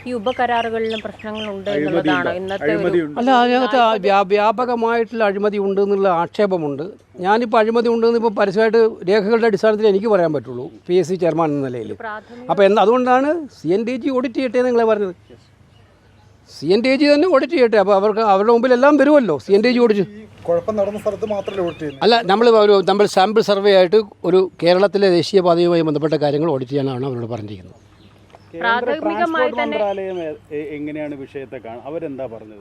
ഈ ഉപകരാറുകളിലും പ്രശ്നങ്ങളുണ്ട് എന്നുള്ളതാണ് ഇന്നത്തെ അല്ല, അതിനകത്ത് വ്യാപകമായിട്ടുള്ള അഴിമതി ഉണ്ട് എന്നുള്ള ആക്ഷേപമുണ്ട്. ഞാനിപ്പോൾ അഴിമതി ഉണ്ടെന്ന് ഇപ്പോൾ പരസ്യമായിട്ട് രേഖകളുടെ അടിസ്ഥാനത്തിൽ എനിക്ക് പറയാൻ പറ്റുള്ളൂ, PSC ചെയർമാൻ എന്ന നിലയിൽ. അപ്പോൾ അതുകൊണ്ടാണ് CNTG ഓഡിറ്റ് ചെയ്യട്ടെ നിങ്ങളെ പറഞ്ഞത്. CNTG തന്നെ ഓഡിറ്റ് ചെയ്യട്ടെ. അപ്പോൾ അവരുടെ മുമ്പിൽ എല്ലാം വരുമല്ലോ. CNTG ഓഡിറ്റ് കുഴപ്പം നടന്ന സ്ഥലത്ത് മാത്രമല്ല ഓഡിറ്റ് ചെയ്യുന്നത്. അല്ല, നമ്മൾ സാമ്പിൾ സർവേ ആയിട്ട് ഒരു കേരളത്തിലെ ദേശീയപാതയുമായി ബന്ധപ്പെട്ട കാര്യങ്ങൾ ഓഡിറ്റ് ചെയ്യാനാണ് അവരോട് പറഞ്ഞിരിക്കുന്നത്. പ്രാഥമികമായി തന്നെ എങ്ങനെയാണ് വിഷയത്തെ അവരെന്താ പറഞ്ഞത്?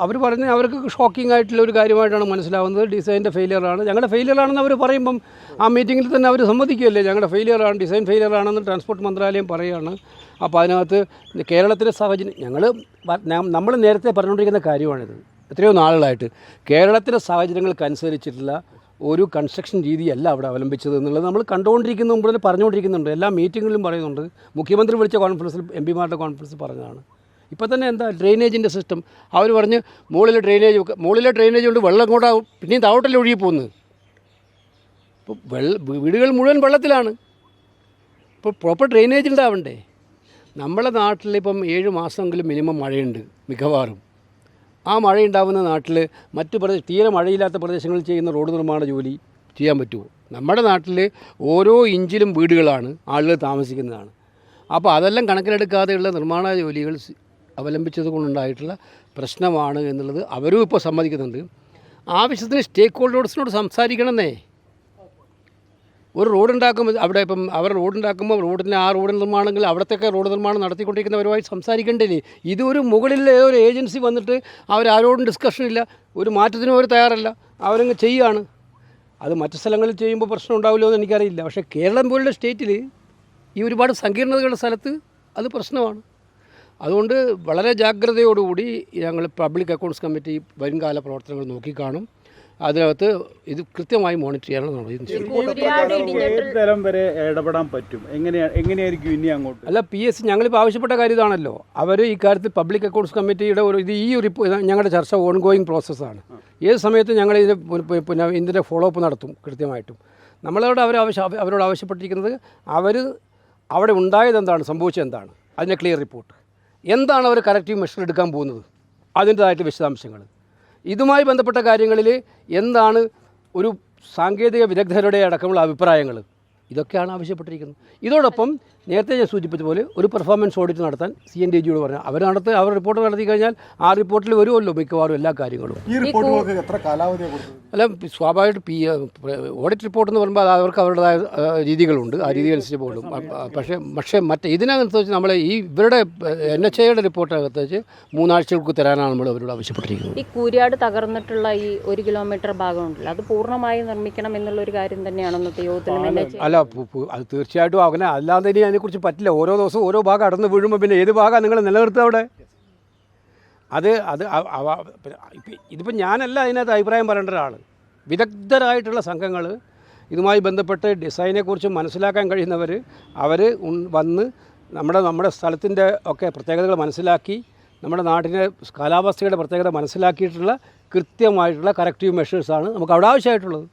അവർ പറഞ്ഞ് അവർക്ക് ഷോക്കിംഗ് ആയിട്ടുള്ള ഒരു കാര്യമായിട്ടാണ് മനസ്സിലാവുന്നത്. ഡിസൈൻ്റെ ഫെയിലിയറാണ്, ഞങ്ങളുടെ ഫെയിലിയറാണെന്ന് അവർ പറയുമ്പം ആ മീറ്റിങ്ങിൽ തന്നെ അവർ സമ്മതിക്കുകയല്ലേ ഞങ്ങളുടെ ഫെയിലിയറാണ്, ഡിസൈൻ ഫെയിലിയറാണെന്ന് ട്രാൻസ്പോർട്ട് മന്ത്രാലയം പറയുകയാണ്. അപ്പോൾ അതിനകത്ത് കേരളത്തിലെ സാഹചര്യം നമ്മൾ നേരത്തെ പറഞ്ഞുകൊണ്ടിരിക്കുന്ന കാര്യമാണിത്. എത്രയോ നാളുകളായിട്ട് കേരളത്തിലെ സാഹചര്യങ്ങൾക്കനുസരിച്ചിട്ടുള്ള ഒരു കൺസ്ട്രക്ഷൻ രീതിയല്ല അവിടെ അവലംബിച്ചത് എന്നുള്ളത് നമ്മൾ കണ്ടുകൊണ്ടിരിക്കുന്ന മുമ്പ് തന്നെ പറഞ്ഞുകൊണ്ടിരിക്കുന്നുണ്ട്. എല്ലാ മീറ്റിങ്ങിലും പറയുന്നുണ്ട്. മുഖ്യമന്ത്രി വിളിച്ച കോൺഫറൻസിൽ MP മാരുടെ കോൺഫറൻസിൽ പറഞ്ഞതാണ്. ഇപ്പോൾ തന്നെ എന്താ ഡ്രെയിനേജിൻ്റെ സിസ്റ്റം അവർ പറഞ്ഞ് മുകളിലെ ഡ്രെയിനേജ് കൊണ്ട് വെള്ളം കൂടെ പിന്നെയും താഴോട്ടല്ലേ ഒഴുകി പോകുന്നത്. ഇപ്പോൾ വീടുകൾ മുഴുവൻ വെള്ളത്തിലാണ്. ഇപ്പോൾ പ്രോപ്പർ ഡ്രെയിനേജ് ഉണ്ടാവണ്ടേ? നമ്മളെ നാട്ടിലിപ്പം 7 മാസമെങ്കിലും മിനിമം മഴയുണ്ട് മിക്കവാറും. ആ മഴയുണ്ടാകുന്ന നാട്ടിൽ തീരെ മഴയില്ലാത്ത പ്രദേശങ്ങളിൽ ചെയ്യുന്ന റോഡ് നിർമ്മാണ ജോലി ചെയ്യാൻ പറ്റുമോ? നമ്മുടെ നാട്ടിൽ ഓരോ ഇഞ്ചിലും വീടുകളാണ്, ആളുകൾ താമസിക്കുന്നതാണ്. അപ്പോൾ അതെല്ലാം കണക്കിലെടുക്കാതെയുള്ള നിർമ്മാണ ജോലികൾ അവലംബിച്ചത് കൊണ്ടുണ്ടായിട്ടുള്ള പ്രശ്നമാണ് എന്നുള്ളത് അവരും ഇപ്പോൾ സമ്മതിക്കുന്നുണ്ട്. ആവശ്യത്തിന് സ്റ്റേക്ക് ഹോൾഡേഴ്സിനോട് സംസാരിക്കണമെന്നേ. ഒരു റോഡ് ഉണ്ടാക്കുമ്പോൾ അവിടെ ഇപ്പം അവർ റോഡ് ഉണ്ടാക്കുമ്പോൾ ആ റോഡ് നിർമ്മാണങ്ങൾ അവിടത്തൊക്കെ റോഡ് നിർമ്മാണം നടത്തിക്കൊണ്ടിരിക്കുന്നവരുമായി സംസാരിക്കേണ്ടേ? ഇതൊരു മുകളിൽ ഏതോ ഒരു ഏജൻസി വന്നിട്ട് അവരാരോടും ഡിസ്കഷനില്ല, ഒരു മാറ്റത്തിനും അവർ തയ്യാറല്ല, അവരങ്ങ് ചെയ്യുകയാണ്. അത് മറ്റു സ്ഥലങ്ങളിൽ ചെയ്യുമ്പോൾ പ്രശ്നം ഉണ്ടാവില്ലോ എന്ന് എനിക്കറിയില്ല. പക്ഷേ കേരളം പോലുള്ള സ്റ്റേറ്റിൽ ഈ ഒരുപാട് സങ്കീർണതകളുടെ സ്ഥലത്ത് അത് പ്രശ്നമാണ്. അതുകൊണ്ട് വളരെ ജാഗ്രതയോടുകൂടി ഞങ്ങൾ പബ്ലിക് അക്കൗണ്ട്സ് കമ്മിറ്റി വരുംകാല പ്രവർത്തനങ്ങൾ നോക്കിക്കാണും. അതിനകത്ത് ഇത് കൃത്യമായി മോണിറ്റർ ചെയ്യാനാണ്. തലം വരെ ഇടപെടാൻ പറ്റും. എങ്ങനെയായിരിക്കും ഇനി അങ്ങോട്ട്? അല്ല, PSC ഞങ്ങളിപ്പോൾ ആവശ്യപ്പെട്ട കാര്യം ഇതാണല്ലോ. അവർ ഈ കാര്യത്തിൽ പബ്ലിക് അക്കൗണ്ട്സ് കമ്മിറ്റിയുടെ ഈ ഞങ്ങളുടെ ചർച്ച ഓൺഗോയിങ് പ്രോസസ്സാണ്. ഏത് സമയത്തും ഞങ്ങൾ ഇതിൻ്റെ ഫോളോ അപ്പ് നടത്തും കൃത്യമായിട്ടും. അവരോട് ആവശ്യപ്പെട്ടിരിക്കുന്നത് അവിടെ ഉണ്ടായത് എന്താണ്, സംഭവിച്ചത് എന്താണ്, അതിൻ്റെ ക്ലിയർ റിപ്പോർട്ട് എന്താണ്, അവർ കറക്റ്റീവ് മെഷർ എടുക്കാൻ പോകുന്നത്, അതിൻ്റേതായിട്ട് വിശദാംശങ്ങൾ, ഇതുമായി ബന്ധപ്പെട്ട കാര്യങ്ങളിൽ എന്താണ് ഒരു സാങ്കേതിക വിദഗ്ധരുടെ അടക്കമുള്ള അഭിപ്രായങ്ങൾ, ഇതൊക്കെയാണ് ആവശ്യപ്പെട്ടിരിക്കുന്നത്. ഇതോടൊപ്പം നേരത്തെ ഞാൻ സൂചിപ്പിച്ച പോലെ ഒരു പെർഫോമൻസ് ഓഡിറ്റ് നടത്താൻ CNTGയോട് പറഞ്ഞു. അവർ റിപ്പോർട്ട് നടത്തി കഴിഞ്ഞാൽ ആ റിപ്പോർട്ടിൽ വരുമല്ലോ മിക്കവാറും എല്ലാ കാര്യങ്ങളും. അല്ല, സ്വാഭാവികമായിട്ട് ഓഡിറ്റ് റിപ്പോർട്ട് എന്ന് പറയുമ്പോൾ അവർക്ക് അവരുടേതായ രീതികളുണ്ട്, ആ രീതി അനുസരിച്ച് പോകും. പക്ഷേ ഇതിനകത്ത് വെച്ച് നമ്മൾ ഇവരുടെ NHAയുടെ റിപ്പോർട്ടിനകത്ത് വെച്ച് 3 ആഴ്ചകൾക്ക് തരാനാണ് നമ്മൾ അവരോട് ആവശ്യപ്പെട്ടിരിക്കുന്നത്. ഈ കൂരിയാട് തകർന്നിട്ടുള്ള ഈ 1 കിലോമീറ്റർ ഭാഗമുണ്ടല്ലോ, അത് പൂർണ്ണമായി നിർമ്മിക്കണം എന്നുള്ളൊരു കാര്യം തന്നെയാണ് ഇന്നത്തെ യോഗത്തിൽ. അല്ല, അത് തീർച്ചയായിട്ടും അങ്ങനെ, അല്ലാതെ ഇനി അതിനെക്കുറിച്ച് പറ്റില്ല. ഓരോ ദിവസവും ഓരോ ഭാഗം അടന്ന് വീഴുമ്പോൾ പിന്നെ ഏത് ഭാഗമാണ് നിങ്ങൾ നിലനിർത്തുക അവിടെ? ഇതിപ്പോൾ ഞാനല്ല അതിനകത്ത് അഭിപ്രായം പറയേണ്ട ഒരാൾ. വിദഗ്ധരായിട്ടുള്ള സംഘങ്ങൾ ഇതുമായി ബന്ധപ്പെട്ട് ഡിസൈനെക്കുറിച്ച് മനസ്സിലാക്കാൻ കഴിയുന്നവർ വന്ന് നമ്മുടെ സ്ഥലത്തിൻ്റെ ഒക്കെ പ്രത്യേകതകൾ മനസ്സിലാക്കി, നമ്മുടെ നാട്ടിലെ കാലാവസ്ഥയുടെ പ്രത്യേകത മനസ്സിലാക്കിയിട്ടുള്ള കൃത്യമായിട്ടുള്ള കറക്റ്റീവ് മെഷേഴ്സാണ് നമുക്ക് അവിടെ ആവശ്യമായിട്ടുള്ളത്.